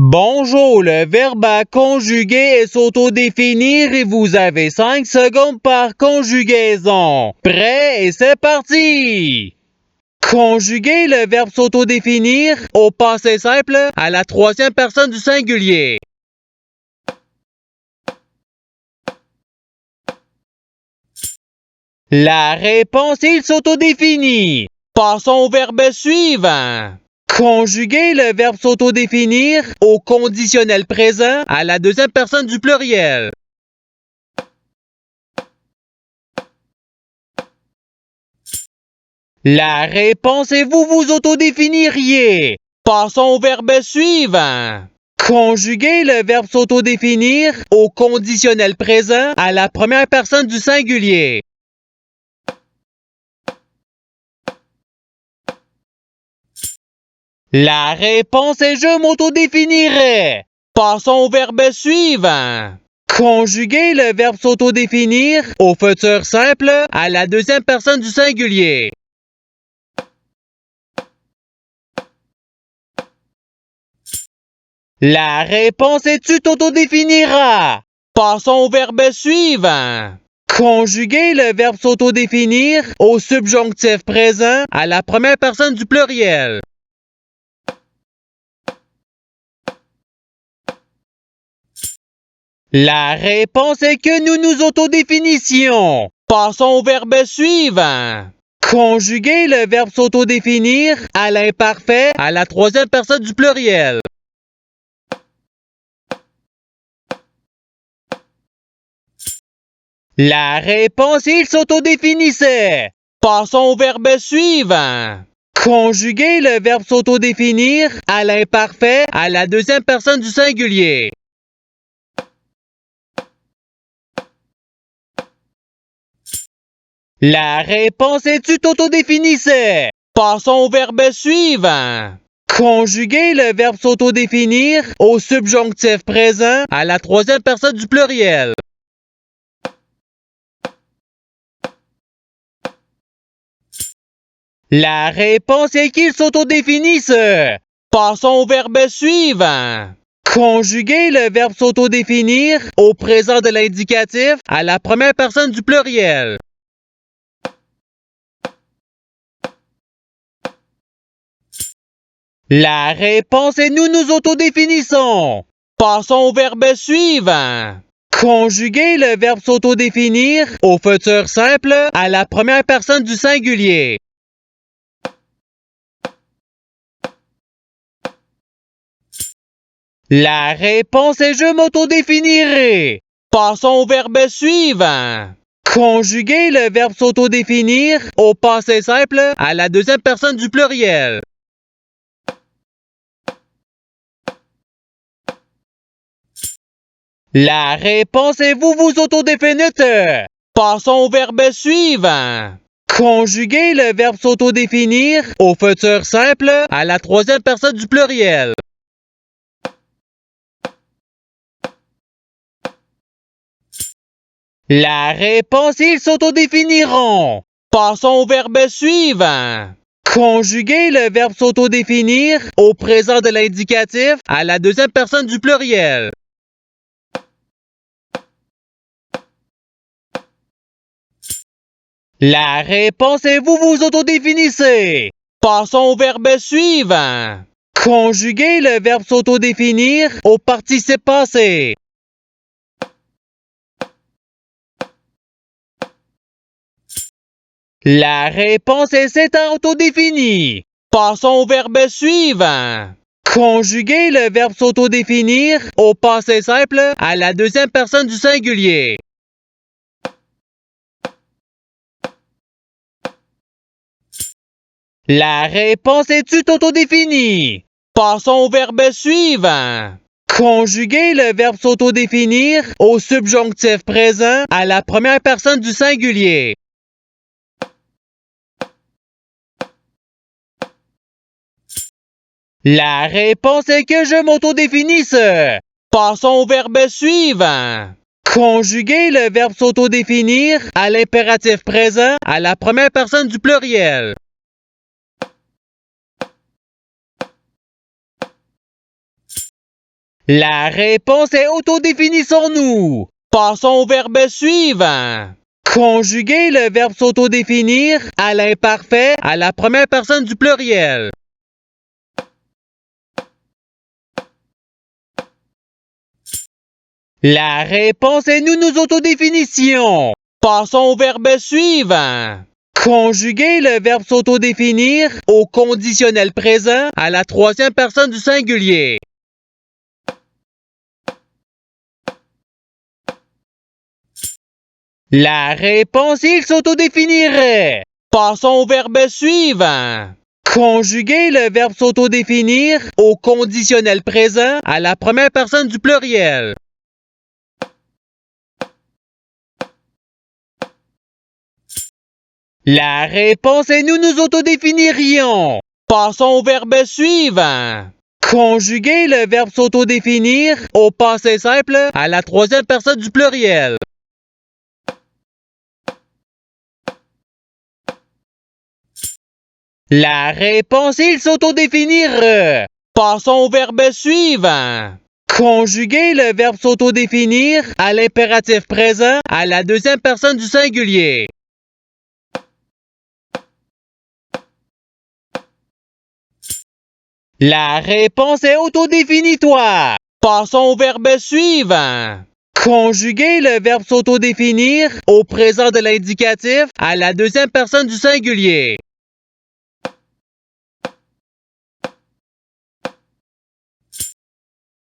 Bonjour, le verbe à conjuguer est s'autodéfinir et vous avez 5 secondes par conjugaison. Prêt et c'est parti! Conjuguer le verbe s'autodéfinir au passé simple à la troisième personne du singulier. La réponse il s'autodéfinit. Passons au verbe suivant. Conjuguer le verbe s'autodéfinir au conditionnel présent à la deuxième personne du pluriel. La réponse est vous vous autodéfiniriez. Passons au verbe suivant. Conjuguer le verbe s'autodéfinir au conditionnel présent à la première personne du singulier. La réponse est je m'autodéfinirais. Passons au verbe suivant. Conjuguer le verbe s'autodéfinir au futur simple à la deuxième personne du singulier. La réponse est tu t'autodéfiniras. Passons au verbe suivant. Conjuguer le verbe s'autodéfinir au subjonctif présent à la première personne du pluriel. La réponse est que nous nous autodéfinissions. Passons au verbe suivant. Conjuguer le verbe s'autodéfinir à l'imparfait à la troisième personne du pluriel. La réponse il s'autodéfinissait. Passons au verbe suivant. Conjuguer le verbe s'autodéfinir à l'imparfait à la deuxième personne du singulier. La réponse est tu t'autodéfinissais. Passons au verbe suivant. Conjuguer le verbe s'autodéfinir au subjonctif présent à la troisième personne du pluriel. La réponse est qu'ils s'autodéfinissent. Passons au verbe suivant. Conjuguer le verbe s'autodéfinir au présent de l'indicatif à la première personne du pluriel. La réponse est nous nous autodéfinissons. Passons au verbe suivant. Conjuguer le verbe s'autodéfinir au futur simple à la première personne du singulier. La réponse est je m'autodéfinirai. Passons au verbe suivant. Conjuguer le verbe s'autodéfinir au passé simple à la deuxième personne du pluriel. La réponse est vous vous autodéfinissez. Passons au verbe suivant. Conjuguer le verbe s'autodéfinir au futur simple à la troisième personne du pluriel. La réponse ils s'autodéfiniront. Passons au verbe suivant. Conjuguer le verbe s'autodéfinir au présent de l'indicatif à la deuxième personne du pluriel. La réponse est vous vous autodéfinissez. Passons au verbe suivant. Conjuguer le verbe s'autodéfinir au participe passé. La réponse est c'est autodéfini. Passons au verbe suivant. Conjuguer le verbe s'autodéfinir au passé simple à la deuxième personne du singulier. La réponse est tu t'autodéfinis. Passons au verbe suivant. Conjuguer le verbe s'autodéfinir au subjonctif présent à la première personne du singulier. La réponse est que je m'autodéfinisse. Passons au verbe suivant. Conjuguer le verbe s'autodéfinir à l'impératif présent à la première personne du pluriel. La réponse est autodéfinissons-nous. Passons au verbe suivant. Conjuguer le verbe s'autodéfinir à l'imparfait à la première personne du pluriel. La réponse est nous nous autodéfinissions. Passons au verbe suivant. Conjuguer le verbe s'autodéfinir au conditionnel présent à la troisième personne du singulier. La réponse, il s'autodéfinirait. Passons au verbe suivant. Conjuguer le verbe s'autodéfinir au conditionnel présent à la première personne du pluriel. La réponse est nous nous autodéfinirions. Passons au verbe suivant. Conjuguer le verbe s'autodéfinir au passé simple à la troisième personne du pluriel. La réponse, il s'autodéfinir. Passons au verbe suivant. Conjuguer le verbe s'autodéfinir à l'impératif présent à la deuxième personne du singulier. La réponse est autodéfinis-toi. Passons au verbe suivant. Conjuguer le verbe s'autodéfinir au présent de l'indicatif à la deuxième personne du singulier.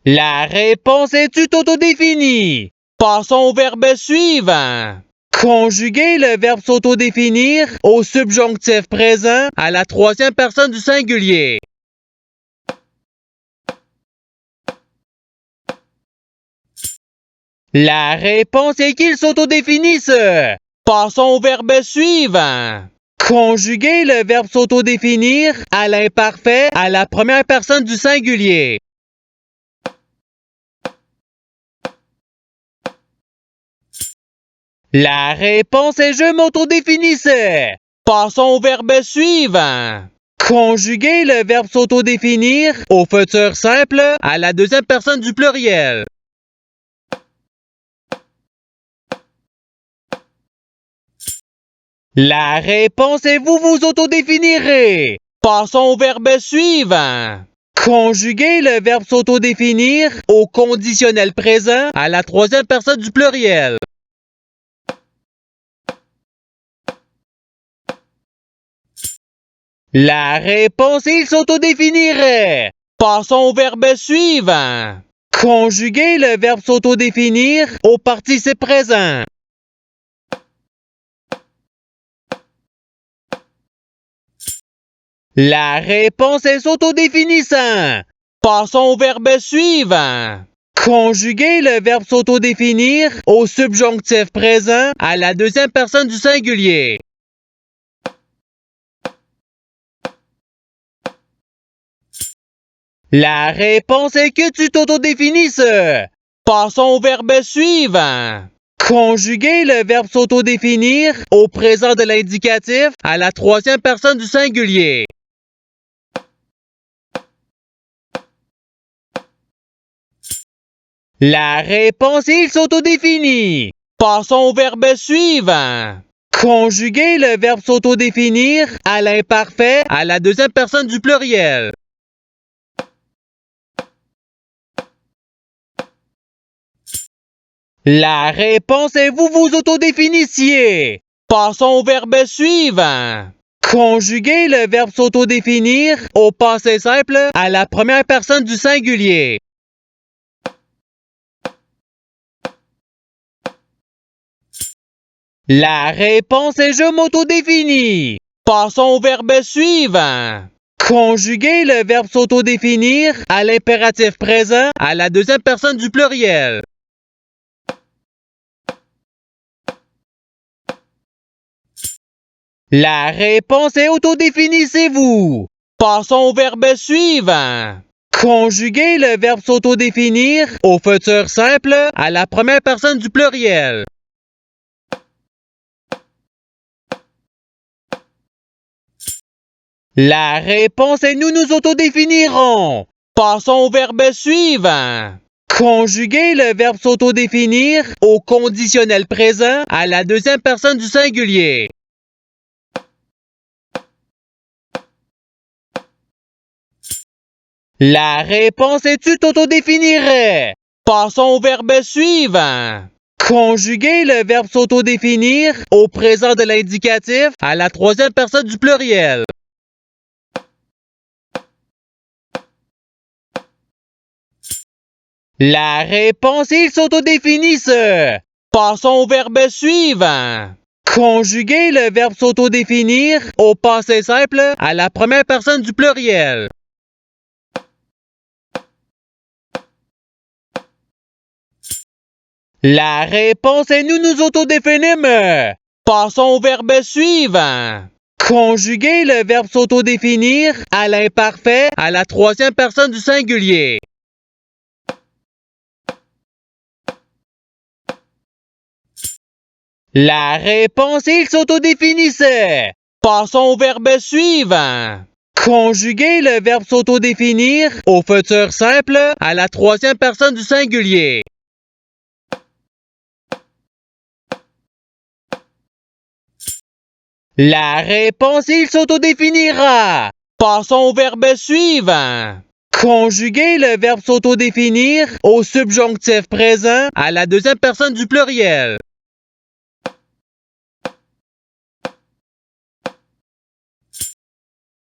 La réponse est tu t'autodéfinis. Passons au verbe suivant. Conjuguer le verbe s'autodéfinir au subjonctif présent à la troisième personne du singulier. La réponse est qu'ils s'autodéfinissent. Passons au verbe suivant. Conjuguer le verbe s'autodéfinir à l'imparfait à la première personne du singulier. La réponse est je m'autodéfinissais. Passons au verbe suivant. Conjuguer le verbe s'autodéfinir au futur simple à la deuxième personne du pluriel. La réponse est vous vous autodéfinirez. Passons au verbe suivant. Conjuguer le verbe s'autodéfinir au conditionnel présent à la troisième personne du pluriel. La réponse, il s'autodéfinirait. Passons au verbe suivant. Conjuguer le verbe s'autodéfinir au participe présent. La réponse est s'autodéfinissant. Passons au verbe suivant. Conjuguer le verbe s'autodéfinir au subjonctif présent à la deuxième personne du singulier. La réponse est que tu t'autodéfinisses. Passons au verbe suivant. Conjuguer le verbe s'autodéfinir au présent de l'indicatif à la troisième personne du singulier. La réponse, il s'autodéfinit. Passons au verbe suivant. Conjuguer le verbe s'autodéfinir à l'imparfait à la deuxième personne du pluriel. La réponse est vous vous autodéfinissiez. Passons au verbe suivant. Conjuguer le verbe s'autodéfinir au passé simple à la première personne du singulier. La réponse est je m'autodéfinis. Passons au verbe suivant. Conjuguer le verbe s'autodéfinir à l'impératif présent à la deuxième personne du pluriel. La réponse est autodéfinissez-vous. Passons au verbe suivant. Conjuguer le verbe s'autodéfinir au futur simple à la première personne du pluriel. La réponse est nous nous autodéfinirons. Passons au verbe suivant. Conjuguer le verbe s'autodéfinir au conditionnel présent à la deuxième personne du singulier. La réponse est tu t'autodéfinirais. Passons au verbe suivant. Conjuguer le verbe s'autodéfinir au présent de l'indicatif à la troisième personne du pluriel. La réponse est ils s'autodéfinissent. Passons au verbe suivant. Conjuguer le verbe s'autodéfinir au passé simple à la première personne du pluriel. La réponse est nous nous autodéfinîmes. Passons au verbe suivant. Conjuguer le verbe s'autodéfinir à l'imparfait à la troisième personne du singulier. La réponse est ils s'autodéfinissaient. Passons au verbe suivant. Conjuguer le verbe s'autodéfinir au futur simple à la troisième personne du singulier. La réponse est il s'autodéfinira. Passons au verbe suivant. Conjuguer le verbe s'autodéfinir au subjonctif présent à la deuxième personne du pluriel.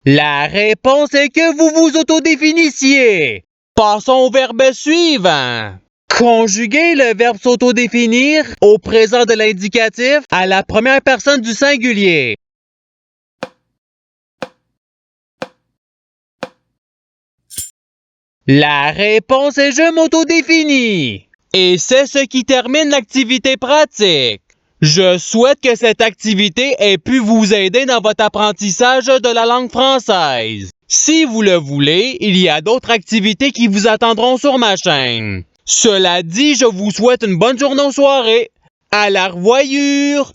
La réponse est que vous vous autodéfinissiez. Passons au verbe suivant. Conjuguer le verbe s'autodéfinir au présent de l'indicatif à la première personne du singulier. La réponse est je m'autodéfinis. Et c'est ce qui termine l'activité pratique. Je souhaite que cette activité ait pu vous aider dans votre apprentissage de la langue française. Si vous le voulez, il y a d'autres activités qui vous attendront sur ma chaîne. Cela dit, je vous souhaite une bonne journée ou soirée. À la revoyure!